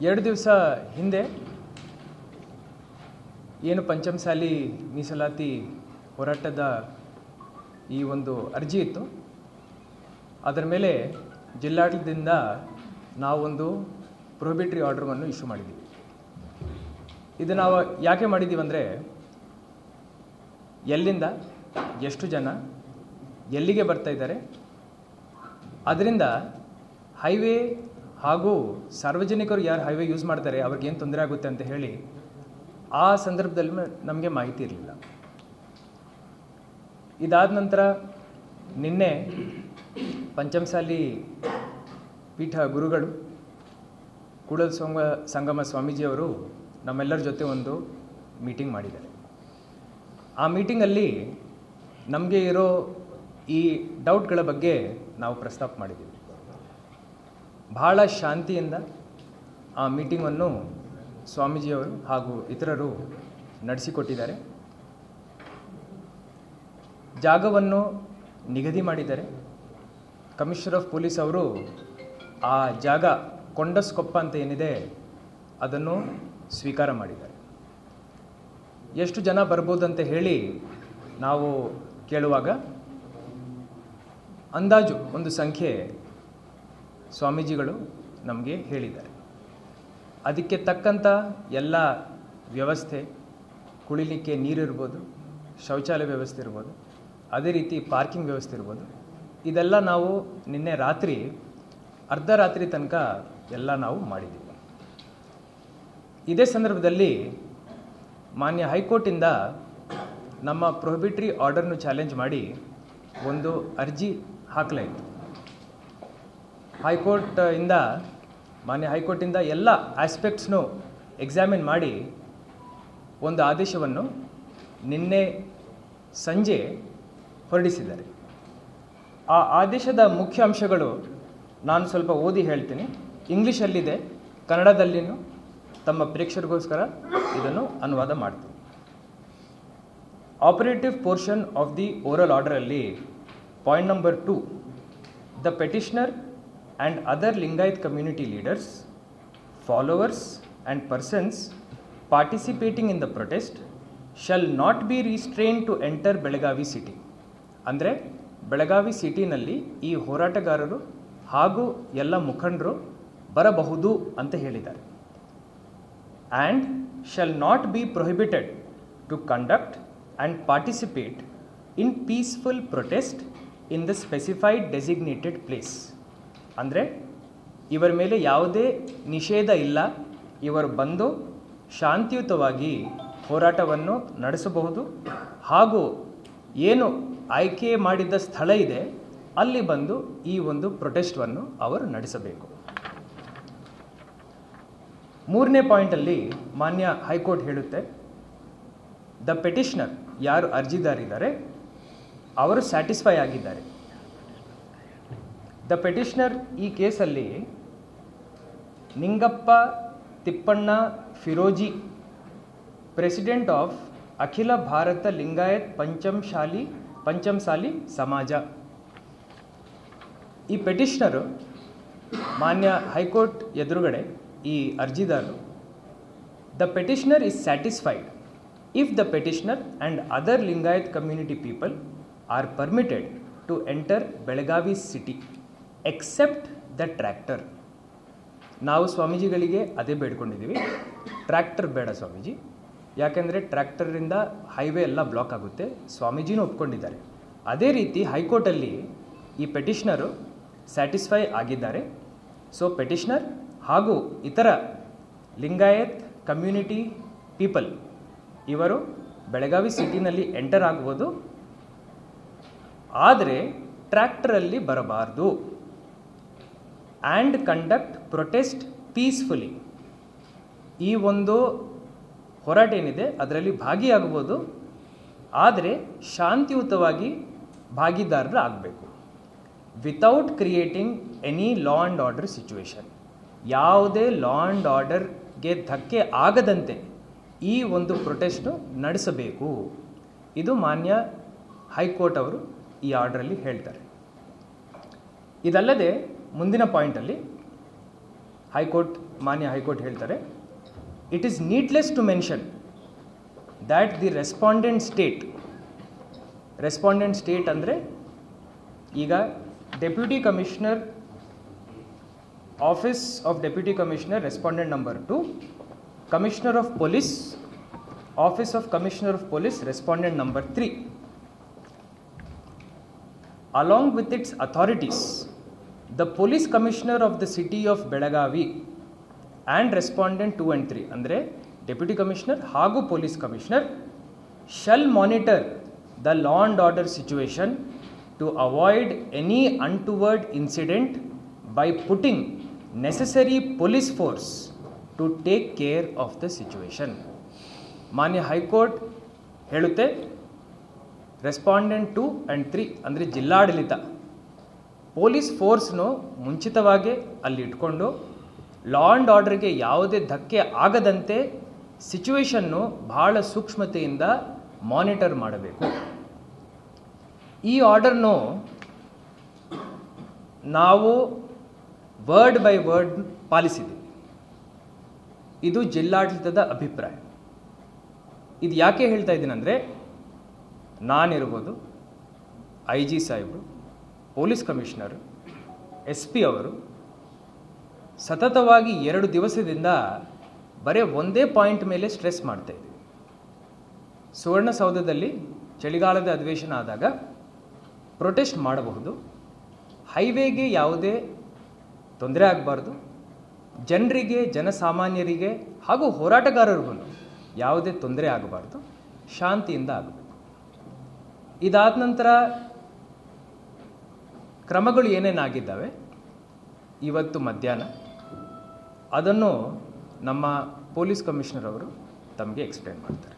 2 ದಿವಸ ಹಿಂದೆ ಏನು ಪಂಚಮಸಾಲಿ ಮೀಸಲಾತಿ ಹೋರಾಟದ ಈ ಒಂದು ಅರ್ಜಿ ಇತ್ತು, ಅದರ ಮೇಲೆ ಜಿಲ್ಲಾಡಳಿತದಿಂದ ನಾವೊಂದು ಪ್ರೊಹಿಬಿಟರಿ ಆರ್ಡರನ್ನು ಇಶ್ಯೂ ಮಾಡಿದ್ದೀವಿ. ಇದು ನಾವು ಯಾಕೆ ಮಾಡಿದ್ದೀವಿ ಅಂದರೆ, ಎಲ್ಲಿಂದ ಎಷ್ಟು ಜನ ಎಲ್ಲಿಗೆ ಬರ್ತಾ ಇದ್ದಾರೆ, ಅದರಿಂದ ಹೈವೇ ಹಾಗೂ ಸಾರ್ವಜನಿಕರು ಯಾರು ಹೈವೇ ಯೂಸ್ ಮಾಡ್ತಾರೆ ಅವ್ರಿಗೇನು ತೊಂದರೆ ಆಗುತ್ತೆ ಅಂತ ಹೇಳಿ ಆ ಸಂದರ್ಭದಲ್ಲಿ ನಮಗೆ ಮಾಹಿತಿ ಇರಲಿಲ್ಲ. ಇದಾದ ನಂತರ ನಿನ್ನೆ ಪಂಚಮಸಾಲಿ ಪೀಠ ಗುರುಗಳು ಕೂಡಲ ಸಂಗಮ ಸ್ವಾಮೀಜಿಯವರು ನಮ್ಮೆಲ್ಲರ ಜೊತೆ ಒಂದು ಮೀಟಿಂಗ್ ಮಾಡಿದ್ದಾರೆ. ಆ ಮೀಟಿಂಗಲ್ಲಿ ನಮಗೆ ಇರೋ ಈ ಡೌಟ್ಗಳ ಬಗ್ಗೆ ನಾವು ಪ್ರಸ್ತಾಪ ಮಾಡಿದ್ದೀವಿ. ಬಹಳ ಶಾಂತಿಯಿಂದ ಆ ಮೀಟಿಂಗನ್ನು ಸ್ವಾಮೀಜಿಯವರು ಹಾಗೂ ಇತರರು ನಡೆಸಿಕೊಟ್ಟಿದ್ದಾರೆ. ಜಾಗವನ್ನು ನಿಗದಿ ಮಾಡಿದ್ದಾರೆ. ಕಮಿಷನರ್ ಆಫ್ ಪೊಲೀಸ್ ಅವರು ಆ ಜಾಗ ಕೊಂಡಸ್ಕೊಪ್ಪ ಅಂತ ಏನಿದೆ ಅದನ್ನು ಸ್ವೀಕಾರ ಮಾಡಿದ್ದಾರೆ. ಎಷ್ಟು ಜನ ಬರ್ಬೋದಂತ ಹೇಳಿ ನಾವು ಕೇಳುವಾಗ ಅಂದಾಜು ಒಂದು ಸಂಖ್ಯೆ ಸ್ವಾಮೀಜಿಗಳು ನಮಗೆ ಹೇಳಿದ್ದಾರೆ. ಅದಕ್ಕೆ ತಕ್ಕಂಥ ಎಲ್ಲ ವ್ಯವಸ್ಥೆ, ಕುಳಿಲಿಕ್ಕೆ ನೀರಿರ್ಬೋದು, ಶೌಚಾಲಯ ವ್ಯವಸ್ಥೆ ಇರ್ಬೋದು, ಅದೇ ರೀತಿ ಪಾರ್ಕಿಂಗ್ ವ್ಯವಸ್ಥೆ ಇರ್ಬೋದು, ಇದೆಲ್ಲ ನಾವು ನಿನ್ನೆ ರಾತ್ರಿ ಅರ್ಧರಾತ್ರಿ ತನಕ ಎಲ್ಲ ನಾವು ಮಾಡಿದ್ದೀವಿ. ಇದೇ ಸಂದರ್ಭದಲ್ಲಿ ಮಾನ್ಯ ಹೈಕೋರ್ಟಿಂದ ನಮ್ಮ ಪ್ರೊಹಿಬಿಟರಿ ಆರ್ಡರ್ನು ಚಾಲೆಂಜ್ ಮಾಡಿ ಒಂದು ಅರ್ಜಿ ಹಾಕಲಾಯಿತು. ಮಾನ್ಯ ಹೈಕೋರ್ಟಿಂದ ಎಲ್ಲ ಆಸ್ಪೆಕ್ಟ್ಸ್ನು ಎಕ್ಸಾಮಿನ್ ಮಾಡಿ ಒಂದು ಆದೇಶವನ್ನು ನಿನ್ನೆ ಸಂಜೆ ಹೊರಡಿಸಿದ್ದಾರೆ. ಆ ಆದೇಶದ ಮುಖ್ಯ ಅಂಶಗಳು ನಾನು ಸ್ವಲ್ಪ ಓದಿ ಹೇಳ್ತೀನಿ. ಇಂಗ್ಲೀಷಲ್ಲಿದೆ, ಕನ್ನಡದಲ್ಲಿನೂ ತಮ್ಮ ಪ್ರೇಕ್ಷಕರಿಗೋಸ್ಕರ ಇದನ್ನು ಅನುವಾದ ಮಾಡ್ತೀನಿ. Operative portion of the oral ಆರ್ಡರಲ್ಲಿ point number 2, the petitioner and other Lingayat community leaders, followers and persons participating in the protest shall not be restrained to enter Belagavi city. ಅಂದರೆ ಬೆಳಗಾವಿ ಸಿಟಿನಲ್ಲಿ ಈ ಹೋರಾಟಗಾರರು ಹಾಗೂ ಎಲ್ಲ ಮುಖಂಡರು ಬರಬಹುದು ಅಂತ ಹೇಳಿದ್ದಾರೆ. and shall not be prohibited to conduct and participate in peaceful protest in the specified designated place. ಅಂದರೆ ಇವರ ಮೇಲೆ ಯಾವುದೇ ನಿಷೇಧ ಇಲ್ಲ, ಇವರು ಬಂದು ಶಾಂತಿಯುತವಾಗಿ ಹೋರಾಟವನ್ನು ನಡೆಸಬಹುದು ಹಾಗೂ ಏನು ಆಯ್ಕೆ ಮಾಡಿದ ಸ್ಥಳ ಇದೆ ಅಲ್ಲಿ ಬಂದು ಈ ಒಂದು ಪ್ರೊಟೆಸ್ಟನ್ನು ಅವರು ನಡೆಸಬೇಕು. 3ನೇ ಪಾಯಿಂಟಲ್ಲಿ ಮಾನ್ಯ ಹೈಕೋರ್ಟ್ ಹೇಳುತ್ತೆ, ದ ಪೆಟಿಷನರ್ ಯಾರು ಅರ್ಜಿದಾರಿದ್ದಾರೆ ಅವರು ಸ್ಯಾಟಿಸ್ಫೈ ಆಗಿದ್ದಾರೆ. ದ ಪೆಟಿಷನರ್ ಈ ಕೇಸಲ್ಲಿ ನಿಂಗಪ್ಪ ತಿಪ್ಪಣ್ಣ ಫಿರೋಜಿ, ಪ್ರೆಸಿಡೆಂಟ್ ಆಫ್ ಅಖಿಲ ಭಾರತ ಲಿಂಗಾಯತ್ ಪಂಚಮಸಾಲಿ ಸಮಾಜ. ಈ ಪೆಟಿಷನರು ಮಾನ್ಯ ಹೈಕೋರ್ಟ್ ಎದುರುಗಡೆ ಈ ಅರ್ಜಿದಾರರು, the petitioner is satisfied if the petitioner and other Lingayat community people are permitted to enter Belagavi city except the tractor. ನಾವು ಸ್ವಾಮೀಜಿಗಳಿಗೆ ಅದೇ ಬೇಡ್ಕೊಂಡಿದ್ದೀವಿ, ಟ್ರ್ಯಾಕ್ಟರ್ ಬೇಡ ಸ್ವಾಮೀಜಿ, ಯಾಕೆಂದರೆ ಟ್ರ್ಯಾಕ್ಟರಿಂದ ಹೈವೇ ಎಲ್ಲ ಬ್ಲಾಕ್ ಆಗುತ್ತೆ. ಸ್ವಾಮೀಜಿನೂ ಒಪ್ಕೊಂಡಿದ್ದಾರೆ. ಅದೇ ರೀತಿ ಹೈಕೋರ್ಟಲ್ಲಿ ಈ ಪೆಟಿಷನರು ಸ್ಯಾಟಿಸ್ಫೈ ಆಗಿದ್ದಾರೆ. ಸೊ ಪೆಟಿಷನರ್ ಹಾಗೂ ಇತರ ಲಿಂಗಾಯತ್ ಕಮ್ಯುನಿಟಿ ಪೀಪಲ್ ಇವರು ಬೆಳಗಾವಿ ಸಿಟಿನಲ್ಲಿ ಎಂಟರ್ ಆಗ್ಬೋದು, ಆದರೆ ಟ್ರ್ಯಾಕ್ಟರಲ್ಲಿ ಬರಬಾರ್ದು. And conduct protest peacefully. ಈ ಒಂದು ಹೋರಾಟ ಏನಿದೆ ಅದರಲ್ಲಿ ಭಾಗಿಯಾಗಬಹುದು, ಆದರೆ ಶಾಂತಿಯುತವಾಗಿ ಭಾಗಿದಾರರು ಆಗಬೇಕು. Without creating any law and order situation. ಯಾವುದೇ ಲಾ ಆ್ಯಂಡ್ ಆರ್ಡರ್ಗೆ ಧಕ್ಕೆ ಆಗದಂತೆ ಈ ಒಂದು ಪ್ರೊಟೆಸ್ಟು ನಡೆಸಬೇಕು. ಇದು ಮಾನ್ಯ ಹೈಕೋರ್ಟ್ ಅವರು ಈ ಆರ್ಡ್ರಲ್ಲಿ ಹೇಳ್ತಾರೆ. ಇದಲ್ಲದೆ ಮುಂದಿನ ಪಾಯಿಂಟಲ್ಲಿ ಹೈಕೋರ್ಟ್ ಮಾನ್ಯ ಹೈಕೋರ್ಟ್ ಹೇಳ್ತಾರೆ, it is needless to mention that the respondent state ಅಂದರೆ ಈಗ deputy commissioner, office of deputy commissioner respondent number 2, commissioner of police, office of commissioner of police respondent number 3, along with its authorities, the police commissioner of the city of Belagavi and respondent 2 and 3 ಅಂದರೆ deputy commissioner ಹಾಗೂ police commissioner shall monitor the law and order situation to avoid any untoward incident by putting necessary police force to take care of the situation. ಮಾನ್ಯ high court ಹೇಳುತ್ತೆ, respondent 2 and 3 ಅಂದರೆ ಜಿಲ್ಲಾಡಳಿತ police ಫೋರ್ಸ್ನು ಮುಂಚಿತವಾಗಿ ಅಲ್ಲಿ ಇಟ್ಕೊಂಡು law and ಆರ್ಡರ್ಗೆ ಯಾವುದೇ ಧಕ್ಕೆ ಆಗದಂತೆ ಸಿಚುವೇಶನ್ನು ಬಹಳ ಸೂಕ್ಷ್ಮತೆಯಿಂದ ಮಾನಿಟರ್ ಮಾಡಬೇಕು. ಈ ಆರ್ಡರ್ನು ನಾವು ವರ್ಡ್ ಬೈ ವರ್ಡ್ ಪಾಲಿಸಿದ್ದೀವಿ. ಇದು ಜಿಲ್ಲಾಡಳಿತದ ಅಭಿಪ್ರಾಯ. ಇದು ಯಾಕೆ ಹೇಳ್ತಾ ಇದ್ದೀನಂದರೆ, ನಾನಿರ್ಬೋದು, IG ಸಾಹೇಬರು, ಪೊಲೀಸ್ ಕಮಿಷನರ್, SP ಅವರು ಸತತವಾಗಿ 2 ದಿವಸದಿಂದ ಬರೀ ಒಂದೇ ಪಾಯಿಂಟ್ ಮೇಲೆ ಸ್ಟ್ರೆಸ್ ಮಾಡ್ತಾ ಇದ್ದೀವಿ. ಸುವರ್ಣಸೌಧದಲ್ಲಿ ಚಳಿಗಾಲದ ಅಧಿವೇಶನ ಆದಾಗ ಪ್ರೊಟೆಸ್ಟ್ ಮಾಡಬಹುದು, ಹೈವೇಗೆ ಯಾವುದೇ ತೊಂದರೆ ಆಗಬಾರ್ದು, ಜನರಿಗೆ, ಜನಸಾಮಾನ್ಯರಿಗೆ ಹಾಗೂ ಹೋರಾಟಗಾರರಿಗೂ ಯಾವುದೇ ತೊಂದರೆ ಆಗಬಾರ್ದು, ಶಾಂತಿಯಿಂದ ಆಗಬೇಕು. ಇದಾದ ನಂತರ ಕ್ರಮಗಳು ಏನೇನಾಗಿದ್ದಾವೆ ಇವತ್ತು ಮಧ್ಯಾಹ್ನ ಅದನ್ನು ನಮ್ಮ ಪೊಲೀಸ್ ಕಮಿಷನರ್ ಅವರು ತಮಗೆ ಎಕ್ಸ್ಪ್ಲೇನ್ ಮಾಡ್ತಾರೆ.